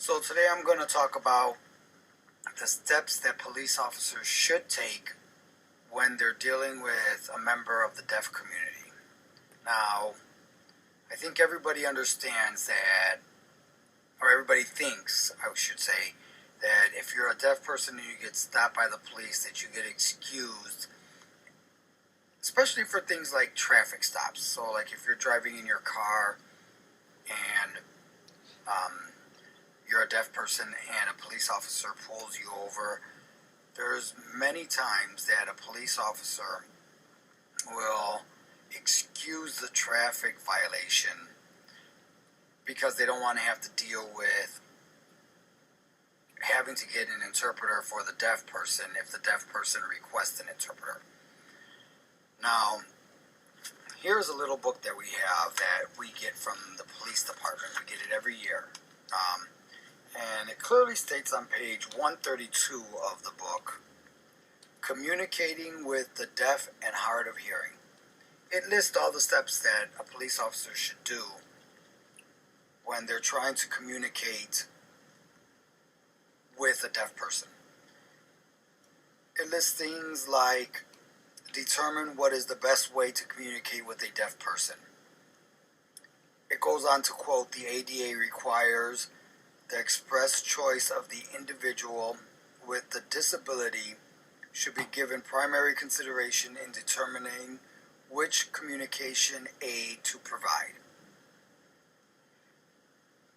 So today I'm going to talk about the steps that police officers should take when they're dealing with a member of the deaf community. Now, I think everybody understands that, or everybody thinks, I should say, that if you're a deaf person and you get stopped by the police, that you get excused, especially for things like traffic stops. So like if you're driving in your car and you're a deaf person and a police officer pulls you over, there's many times that a police officer will excuse the traffic violation because they don't want to have to deal with having to get an interpreter for the deaf person if the deaf person requests an interpreter. Now, here's a little book that we have that we get from the police department. We get it every year. And it clearly states on page 132 of the book, communicating with the deaf and hard of hearing. It lists all the steps that a police officer should do when they're trying to communicate with a deaf person. It lists things like determine what is the best way to communicate with a deaf person. It goes on to quote, the ADA requires the express choice of the individual with the disability should be given primary consideration in determining which communication aid to provide.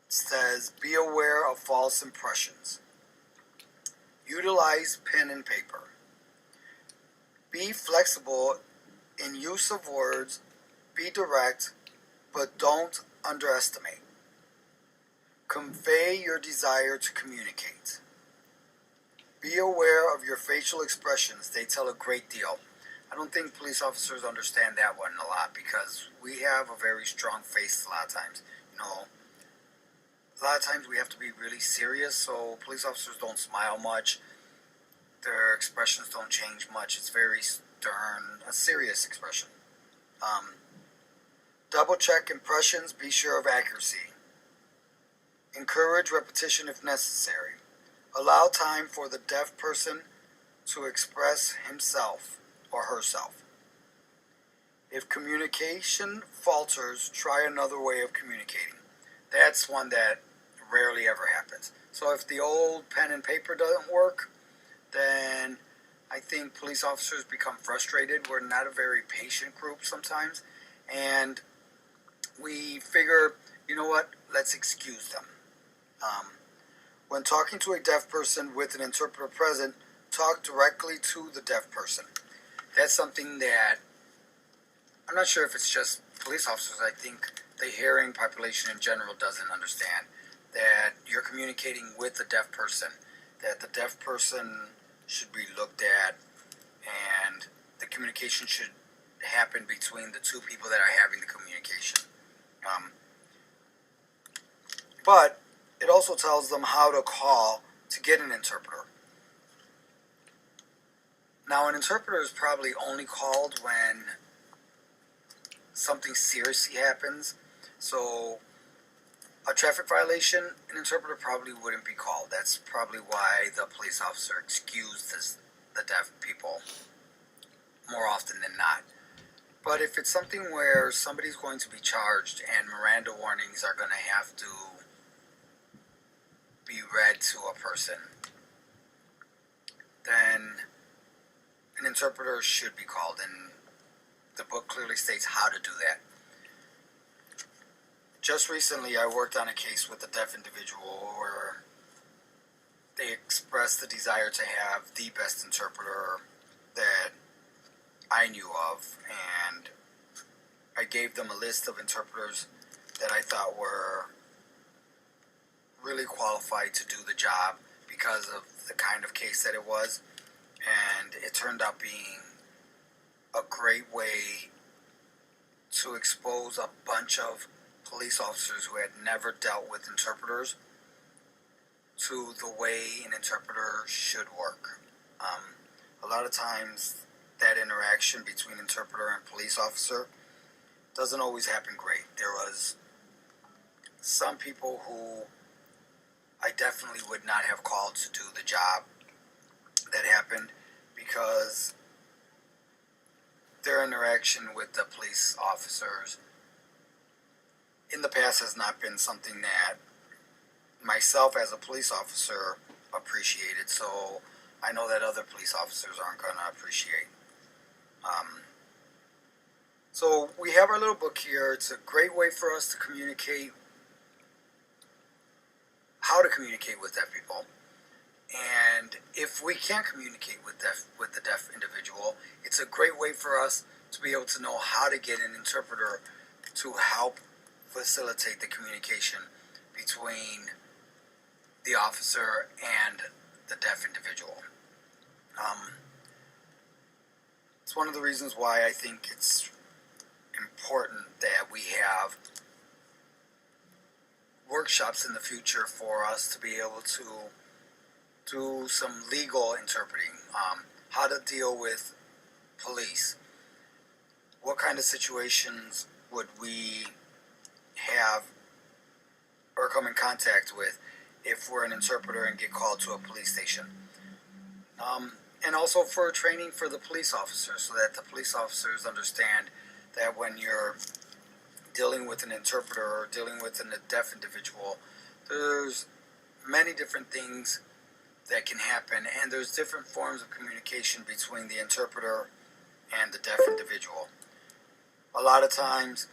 It says, be aware of false impressions. Utilize pen and paper. Be flexible in use of words. Be direct, but don't underestimate. Convey your desire to communicate. Be aware of your facial expressions. They tell a great deal. I don't think police officers understand that one a lot because we have a very strong face a lot of times. A lot of times we have to be really serious, so police officers don't smile much. Their expressions don't change much. It's very stern, a serious expression. Double check impressions. Be sure of accuracy. Encourage repetition if necessary. Allow time for the deaf person to express himself or herself. If communication falters, try another way of communicating. That's one that rarely ever happens. So if the old pen and paper doesn't work, then I think police officers become frustrated. We're not a very patient group sometimes, and we figure, you know what, let's excuse them. When talking to a deaf person with an interpreter present, talk directly to the deaf person. That's something that I'm not sure if it's just police officers. I think the hearing population in general doesn't understand that you're communicating with the deaf person, that the deaf person should be looked at, and the communication should happen between the two people that are having the communication. But it also tells them how to call to get an interpreter. Now, an interpreter is probably only called when something seriously happens. So, a traffic violation, an interpreter probably wouldn't be called. That's probably why the police officer excused the deaf people more often than not. But if it's something where somebody's going to be charged and Miranda warnings are going to have to be read to a person, then an interpreter should be called, and the book clearly states how to do that. Just recently I worked on a case with a deaf individual where they expressed the desire to have the best interpreter that I knew of, and I gave them a list of interpreters that I thought were really qualified to do the job because of the kind of case that it was, and it turned out being a great way to expose a bunch of police officers who had never dealt with interpreters to the way an interpreter should work. A lot of times that interaction between interpreter and police officer doesn't always happen great. There was some people who I definitely would not have called to do the job that happened, because their interaction with the police officers in the past has not been something that myself as a police officer appreciated, so I know that other police officers aren't going to appreciate. So we have our little book here. It's a great way for us to communicate, how to communicate with deaf people. And if we can't communicate with the deaf individual, it's a great way for us to be able to know how to get an interpreter to help facilitate the communication between the officer and the deaf individual. It's one of the reasons why I think it's important that we have workshops in the future for us to be able to do some legal interpreting, how to deal with police, what kind of situations would we have or come in contact with if we're an interpreter and get called to a police station. And also for training for the police officers, so that the police officers understand that when you're dealing with an interpreter or dealing with a deaf individual, there's many different things that can happen, and there's different forms of communication between the interpreter and the deaf individual. A lot of times,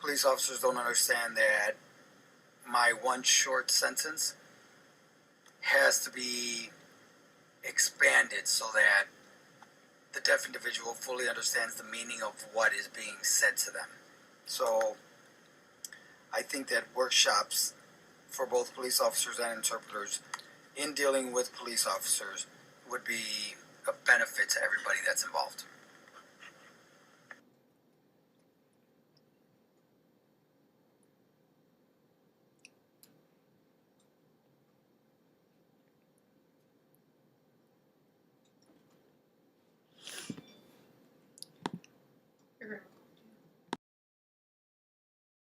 police officers don't understand that my one short sentence has to be expanded so that the deaf individual fully understands the meaning of what is being said to them. So I think that workshops for both police officers and interpreters in dealing with police officers would be a benefit to everybody that's involved.